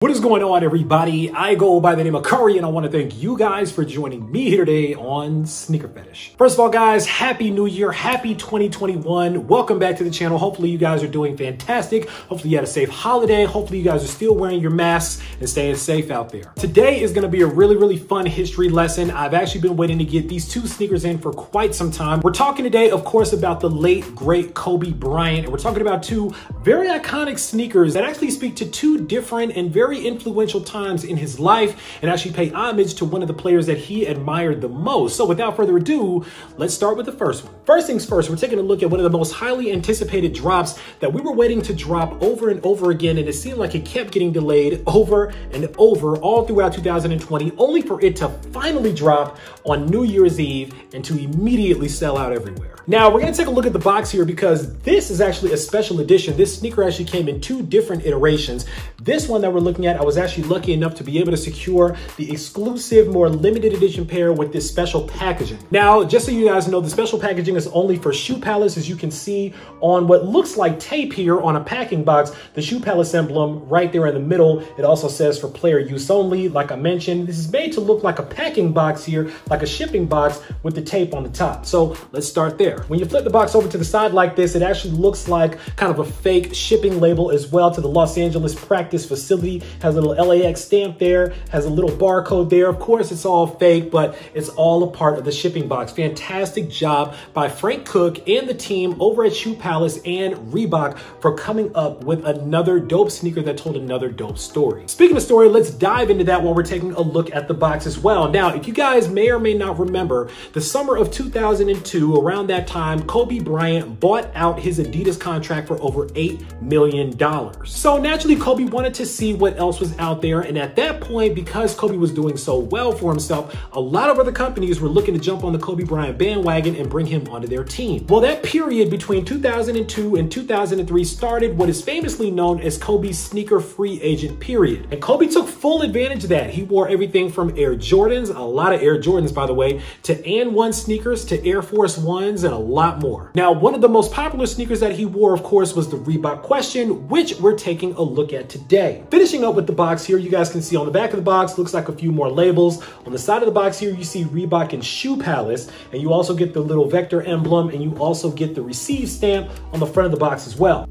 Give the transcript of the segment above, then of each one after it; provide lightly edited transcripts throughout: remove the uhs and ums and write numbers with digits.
What is going on, everybody? I go by the name of Curry, and I want to thank you guys for joining me here today on SneakerPhetish. First of all, guys, Happy New Year. Happy 2021. Welcome back to the channel. Hopefully you guys are doing fantastic. Hopefully you had a safe holiday. Hopefully you guys are still wearing your masks and staying safe out there. Today is going to be a really fun history lesson. I've actually been waiting to get these two sneakers in for quite some time. We're talking today, of course, about the late, great Kobe Bryant, and we're talking about two very iconic sneakers that actually speak to two different and very influential times in his life and actually pay homage to one of the players that he admired the most. So without further ado, let's start with the first one. First things first, we're taking a look at one of the most highly anticipated drops that we were waiting to drop over and over again, and it seemed like it kept getting delayed over and over all throughout 2020, only for it to finally drop on New Year's Eve and to immediately sell out everywhere. Now, we're going to take a look at the box here because this is actually a special edition. This sneaker actually came in two different iterations. This one that we're looking at, I was actually lucky enough to be able to secure the exclusive, more limited edition pair with this special packaging. Now, just so you guys know, the special packaging is only for Shoe Palace. As you can see on what looks like tape here on a packing box, the Shoe Palace emblem right there in the middle. It also says for player use only. Like I mentioned, this is made to look like a packing box here, like a shipping box with the tape on the top. So let's start there. When you flip the box over to the side like this, it actually looks like kind of a fake shipping label as well to the Los Angeles practice facility. Has a little LAX stamp there, has a little barcode there. Of course, it's all fake, but it's all a part of the shipping box. Fantastic job by Frank Cook and the team over at Shoe Palace and Reebok for coming up with another dope sneaker that told another dope story. Speaking of story, let's dive into that while we're taking a look at the box as well. Now, if you guys may or may not remember, the summer of 2002, around that time, Kobe Bryant bought out his Adidas contract for over $8 million. So naturally, Kobe wanted to see what else was out there. And at that point, because Kobe was doing so well for himself, a lot of other companies were looking to jump on the Kobe Bryant bandwagon and bring him onto their team. Well, that period between 2002 and 2003 started what is famously known as Kobe's sneaker free agent period. And Kobe took full advantage of that. He wore everything from Air Jordans, a lot of Air Jordans, by the way, to AND1 sneakers, to Air Force Ones, and a lot more. Now, one of the most popular sneakers that he wore, of course, was the Reebok Question, which we're taking a look at today. Finishing up with the box here, you guys can see on the back of the box, looks like a few more labels. On the side of the box here, you see Reebok and Shoe Palace, and you also get the little vector emblem, and you also get the receive stamp on the front of the box as well.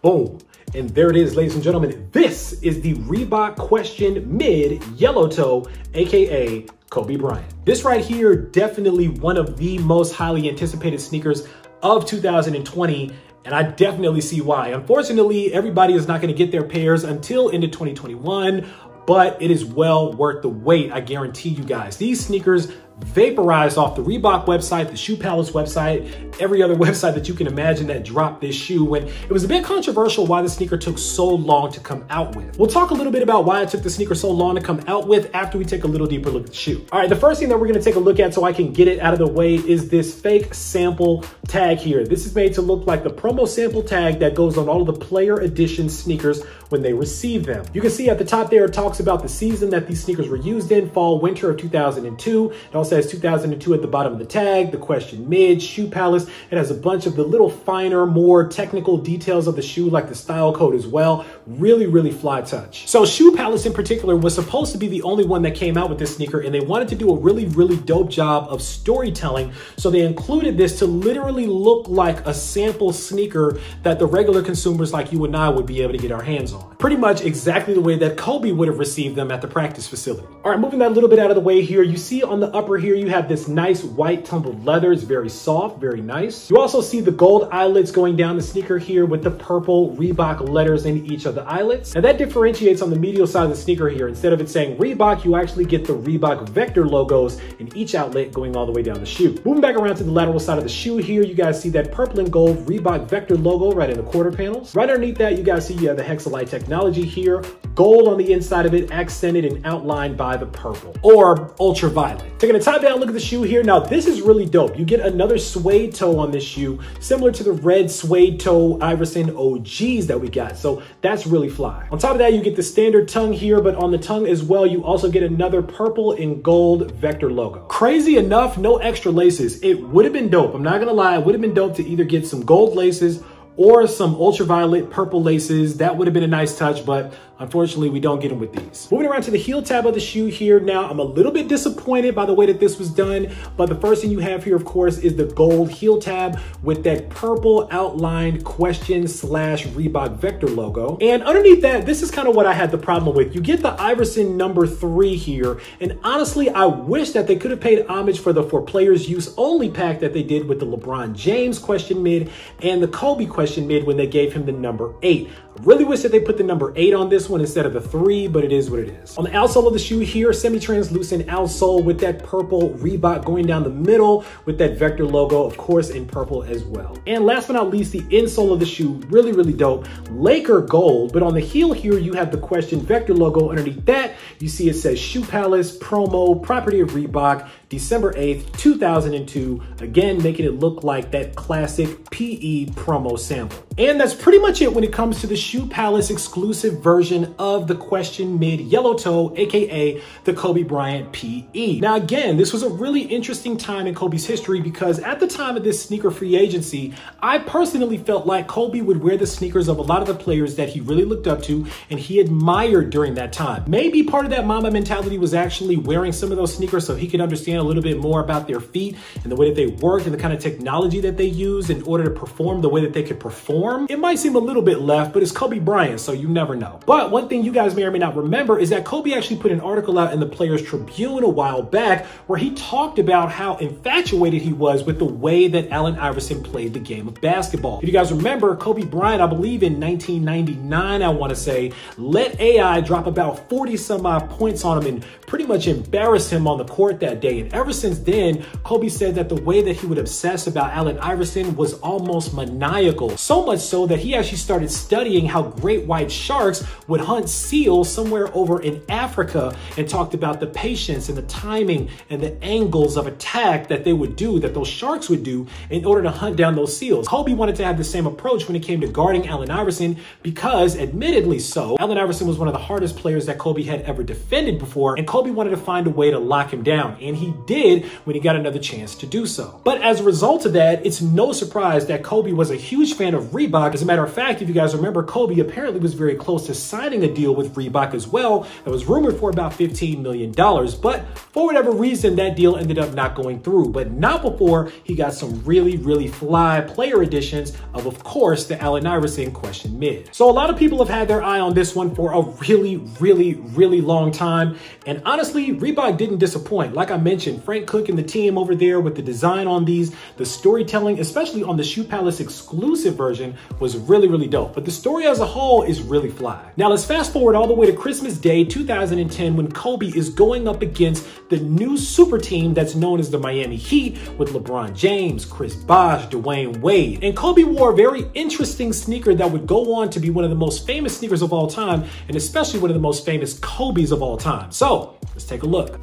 Boom. And there it is, ladies and gentlemen. This is the Reebok Question Mid Yellow Toe, aka Kobe Bryant. This right here, definitely one of the most highly anticipated sneakers of 2020. And I definitely see why. Unfortunately, everybody is not going to get their pairs until into 2021, but it is well worth the wait. I guarantee you guys. These sneakers vaporized off the Reebok website, the Shoe Palace website, every other website that you can imagine that dropped this shoe. And it was a bit controversial why the sneaker took so long to come out with. We'll talk a little bit about why it took the sneaker so long to come out with after we take a little deeper look at the shoe. All right, the first thing that we're going to take a look at so I can get it out of the way is this fake sample tag here. This is made to look like the promo sample tag that goes on all of the player edition sneakers when they receive them. You can see at the top there, it talks about the season that these sneakers were used in, fall, winter of 2002. It also says 2002 at the bottom of the tag, the Question Mid, Shoe Palace. It has a bunch of the little finer, more technical details of the shoe, like the style code as well. Really fly touch. So Shoe Palace in particular was supposed to be the only one that came out with this sneaker, and they wanted to do a really dope job of storytelling. So they included this to literally look like a sample sneaker that the regular consumers like you and I would be able to get our hands on. Pretty much exactly the way that Kobe would have received them at the practice facility. All right, moving that a little bit out of the way here, you see on the upper here, you have this nice white tumbled leather. It's very soft, very nice. You also see the gold eyelets going down the sneaker here with the purple Reebok letters in each of the eyelets. And that differentiates on the medial side of the sneaker here. Instead of it saying Reebok, you actually get the Reebok vector logos in each outlet going all the way down the shoe. Moving back around to the lateral side of the shoe here, you guys see that purple and gold Reebok vector logo right in the quarter panels. Right underneath that, you guys see you have the Hexalite technology here. Gold on the inside of it, accented and outlined by the purple or ultraviolet. Taking a top down look at the shoe here. Now, this is really dope. You get another suede toe on this shoe, similar to the red suede toe Iverson OGs that we got. So that's really fly. On top of that, you get the standard tongue here, but on the tongue as well, you also get another purple and gold vector logo. Crazy enough, no extra laces. It would have been dope. I'm not gonna lie. It would have been dope to either get some gold laces or some ultraviolet purple laces. That would have been a nice touch, but Unfortunately, we don't get them with these. Moving around to the heel tab of the shoe here. Now, I'm a little bit disappointed by the way that this was done, but the first thing you have here, of course, is the gold heel tab with that purple outlined question / Reebok vector logo. And underneath that, this is kind of what I had the problem with. You get the Iverson number 3 here, and honestly, I wish that they could have paid homage for the for players use only pack that they did with the LeBron James question mid and the Kobe question mid when they gave him the number 8. I really wish that they put the number 8 on this one instead of the 3, but it is what it is. On the outsole of the shoe here, semi-translucent outsole with that purple Reebok going down the middle with that vector logo, of course, in purple as well. And last but not least, the insole of the shoe, really, really dope. Laker gold, but on the heel here, you have the question vector logo. Underneath that, you see it says Shoe Palace, promo, property of Reebok, December 8th, 2002. Again, making it look like that classic PE promo sample. And that's pretty much it when it comes to the Shoe Palace exclusive version of the question mid yellow toe, AKA the Kobe Bryant PE. Now, again, this was a really interesting time in Kobe's history because at the time of this sneaker free agency, I personally felt like Kobe would wear the sneakers of a lot of the players that he really looked up to and he admired during that time. Maybe part of that Mamba mentality was actually wearing some of those sneakers so he could understand a little bit more about their feet and the way that they worked and the kind of technology that they used in order to perform the way that they could perform. It might seem a little bit left, but it's Kobe Bryant, so you never know. But one thing you guys may or may not remember is that Kobe actually put an article out in the Players Tribune a while back where he talked about how infatuated he was with the way that Allen Iverson played the game of basketball. If you guys remember, Kobe Bryant, I believe in 1999, I want to say, let AI drop about 40 some odd points on him and pretty much embarrass him on the court that day. And ever since then, Kobe said that the way that he would obsess about Allen Iverson was almost maniacal. So much so that he actually started studying how great white sharks would hunt seals somewhere over in Africa and talked about the patience and the timing and the angles of attack that they would do, that those sharks would do in order to hunt down those seals. Kobe wanted to have the same approach when it came to guarding Allen Iverson because, admittedly so, Allen Iverson was one of the hardest players that Kobe had ever defended before, and Kobe wanted to find a way to lock him down, and he did when he got another chance to do so. But as a result of that, it's no surprise that Kobe was a huge fan of Reebok. As a matter of fact, if you guys remember, Kobe apparently was very close to signing a deal with Reebok as well that was rumored for about $15 million, but for whatever reason, that deal ended up not going through, but not before he got some really, really fly player editions of course, the Allen Iverson question mid. So a lot of people have had their eye on this one for a really, really, really long time, and honestly, Reebok didn't disappoint. Like I mentioned, Frank Cook and the team over there with the design on these, the storytelling, especially on the Shoe Palace exclusive version, was really, really dope. But the story as a whole is really fly. Now let's fast forward all the way to Christmas Day 2010 when Kobe is going up against the new super team that's known as the Miami Heat with LeBron James, Chris Bosh, Dwayne Wade. And Kobe wore a very interesting sneaker that would go on to be one of the most famous sneakers of all time, and especially one of the most famous Kobe's of all time. So let's take a look.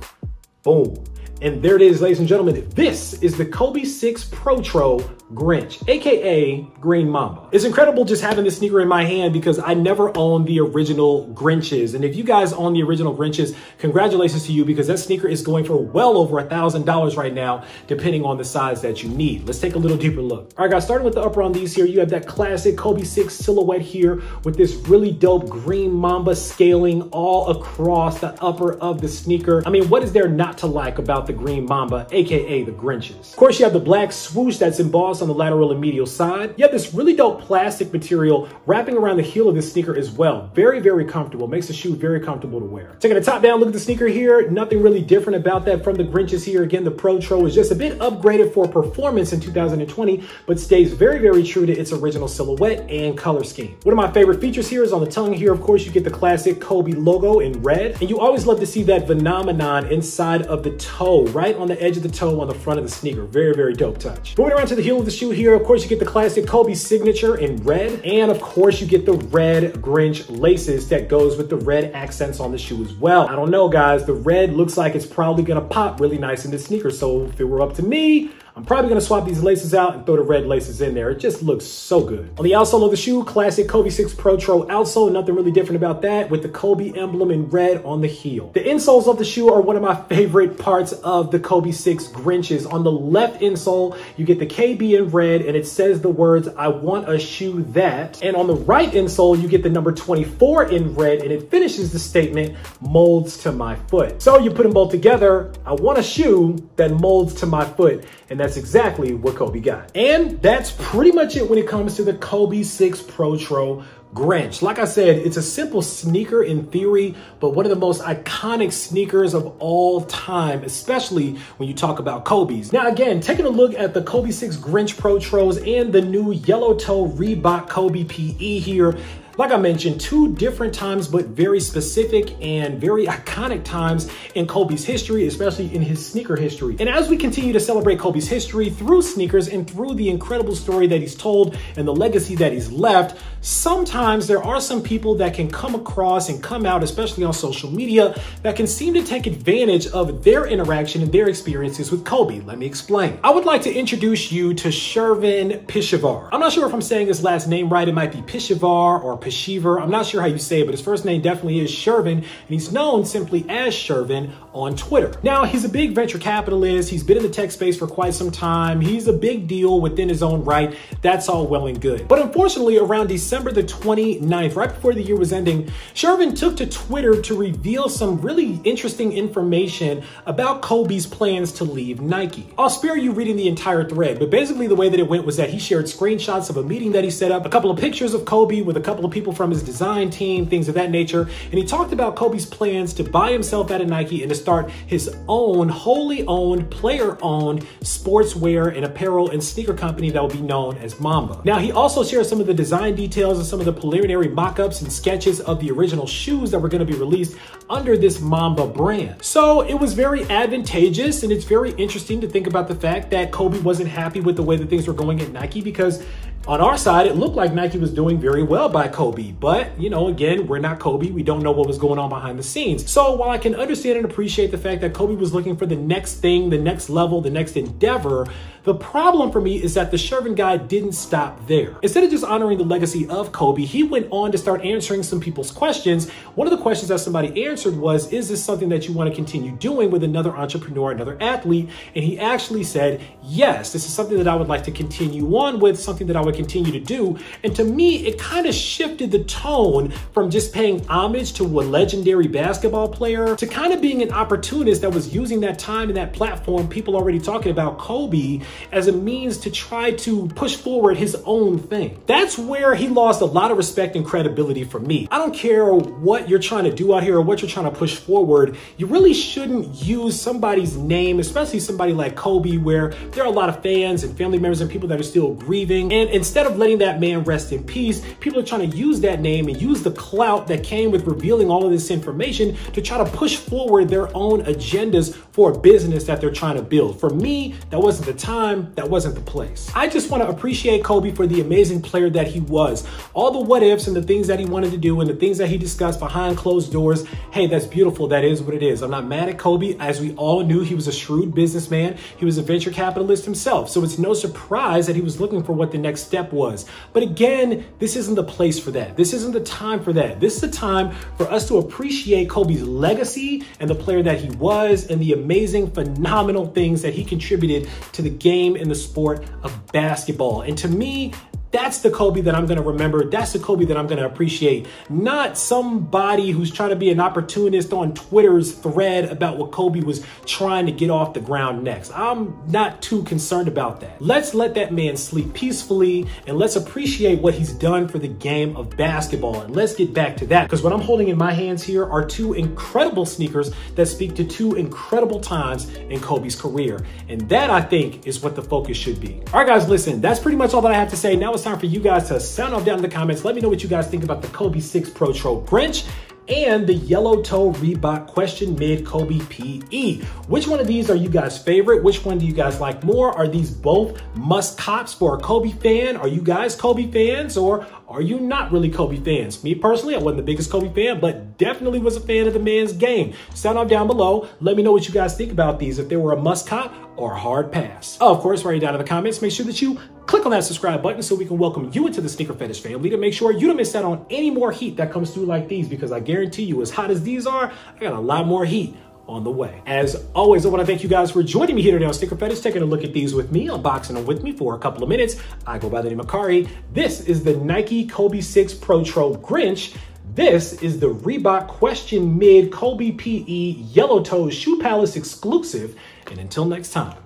Boom. And there it is, ladies and gentlemen. This is the Kobe 6 Protro Grinch, AKA Green Mamba. It's incredible just having this sneaker in my hand because I never owned the original Grinches. And if you guys own the original Grinches, congratulations to you because that sneaker is going for well over $1,000 right now, depending on the size that you need. Let's take a little deeper look. All right, guys, starting with the upper on these here, you have that classic Kobe 6 silhouette here with this really dope Green Mamba scaling all across the upper of the sneaker. I mean, what is there not to like about the Green Mamba, AKA the Grinches? Of course, you have the black swoosh that's embossed on the lateral and medial side. You have this really dope plastic material wrapping around the heel of this sneaker as well. Very, very comfortable. Makes the shoe very comfortable to wear. Taking a top down look at the sneaker here, nothing really different about that from the Grinches here. Again, the Protro is just a bit upgraded for performance in 2020, but stays very, very true to its original silhouette and color scheme. One of my favorite features here is on the tongue here. Of course, you get the classic Kobe logo in red, and you always love to see that phenomenon inside of the toe, right on the edge of the toe on the front of the sneaker. Very, very dope touch. Moving around to the heel of the shoe here, of course, you get the classic Kobe signature in red, and of course, you get the red Grinch laces that goes with the red accents on the shoe as well. I don't know, guys, the red looks like it's probably gonna pop really nice in this sneaker, so if it were up to me, I'm probably gonna swap these laces out and throw the red laces in there. It just looks so good. On the outsole of the shoe, classic Kobe 6 Protro outsole, nothing really different about that, with the Kobe emblem in red on the heel. The insoles of the shoe are one of my favorite parts of the Kobe 6 Grinches. On the left insole, you get the KB in red and it says the words, "I want a shoe that." And on the right insole, you get the number 24 in red and it finishes the statement, "molds to my foot." So you put them both together, I want a shoe that molds to my foot. And that's exactly what Kobe got. And that's pretty much it when it comes to the Kobe 6 Protro Grinch. Like I said, it's a simple sneaker in theory, but one of the most iconic sneakers of all time, especially when you talk about Kobe's. Now, again, taking a look at the Kobe 6 Grinch Protros and the new yellow toe Reebok Kobe PE here. Like I mentioned, two different times, but very specific and very iconic times in Kobe's history, especially in his sneaker history. And as we continue to celebrate Kobe's history through sneakers and through the incredible story that he's told and the legacy that he's left, sometimes there are some people that can come across and come out, especially on social media, that can seem to take advantage of their interaction and their experiences with Kobe. Let me explain. I would like to introduce you to SneakerPhetish. I'm not sure if I'm saying his last name right. It might be Pishivar or Peshiver. I'm not sure how you say it, but his first name definitely is Shervin, and he's known simply as Shervin on Twitter. Now, he's a big venture capitalist. He's been in the tech space for quite some time. He's a big deal within his own right. That's all well and good. But unfortunately, around December the 29th, right before the year was ending, Shervin took to Twitter to reveal some really interesting information about Kobe's plans to leave Nike. I'll spare you reading the entire thread, but basically the way that it went was that he shared screenshots of a meeting that he set up, a couple of pictures of Kobe with a couple of people from his design team, things of that nature. And he talked about Kobe's plans to buy himself out of Nike and to start his own wholly owned, player-owned sportswear and apparel and sneaker company that will be known as Mamba. Now, he also shared some of the design details and some of the preliminary mock-ups and sketches of the original shoes that were going to be released under this Mamba brand. So it was very advantageous, and it's very interesting to think about the fact that Kobe wasn't happy with the way that things were going at Nike, because on our side, it looked like Nike was doing very well by Kobe. But, you know, again, we're not Kobe. We don't know what was going on behind the scenes. So while I can understand and appreciate the fact that Kobe was looking for the next thing, the next level, the next endeavor, the problem for me is that the Shervin guy didn't stop there. Instead of just honoring the legacy of Kobe, he went on to start answering some people's questions. One of the questions that somebody answered was, is this something that you want to continue doing with another entrepreneur, another athlete? And he actually said, yes, this is something that I would like to continue on with, something that I would continue to do. And to me, it kind of shifted the tone from just paying homage to a legendary basketball player to kind of being an opportunist that was using that time and that platform, people already talking about Kobe, as a means to try to push forward his own thing. That's where he lost a lot of respect and credibility from me. I don't care what you're trying to do out here or what you're trying to push forward. You really shouldn't use somebody's name, especially somebody like Kobe, where there are a lot of fans and family members and people that are still grieving. And instead of letting that man rest in peace, people are trying to use that name and use the clout that came with revealing all of this information to try to push forward their own agendas for a business that they're trying to build. For me, that wasn't the time. That wasn't the place. I just want to appreciate Kobe for the amazing player that he was. All the what ifs and the things that he wanted to do and the things that he discussed behind closed doors. Hey, that's beautiful. That is what it is. I'm not mad at Kobe. As we all knew, he was a shrewd businessman. He was a venture capitalist himself. So it's no surprise that he was looking for what the next step was. But again, this isn't the place for that. This isn't the time for that. This is the time for us to appreciate Kobe's legacy and the player that he was and the amazing, phenomenal things that he contributed to the game in the sport of basketball. And to me, that's the Kobe that I'm going to remember. That's the Kobe that I'm going to appreciate. Not somebody who's trying to be an opportunist on Twitter's thread about what Kobe was trying to get off the ground next. I'm not too concerned about that. Let's let that man sleep peacefully and let's appreciate what he's done for the game of basketball. And let's get back to that, because what I'm holding in my hands here are two incredible sneakers that speak to two incredible times in Kobe's career. And that, I think, is what the focus should be. All right, guys, listen, that's pretty much all that I have to say. Now it's time for you guys to sound off down in the comments. Let me know what you guys think about the Kobe 6 Protro Grinch and the yellow toe Reebok Question Mid Kobe PE. Which one of these are you guys' favorite? Which one do you guys like more? Are these both must cops for a Kobe fan? Are you guys Kobe fans, or are you not really Kobe fans? Me personally, I wasn't the biggest Kobe fan, but definitely was a fan of the man's game. Sound off down below. Let me know what you guys think about these, if they were a must cop or a hard pass. Oh, of course, write it down in the comments. Make sure that you click on that subscribe button so we can welcome you into the Sneaker Fetish family, to make sure you don't miss out on any more heat that comes through like these, because I guarantee you, as hot as these are, I got a lot more heat on the way. As always, I want to thank you guys for joining me here today on Sneaker Fetish, taking a look at these with me, unboxing them with me for a couple of minutes. I go by the name of Kari. This is the Nike Kobe 6 Protro Grinch. This is the Reebok Question Mid Kobe PE Yellow Toes Shoe Palace exclusive. And until next time,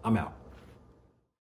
I'm out.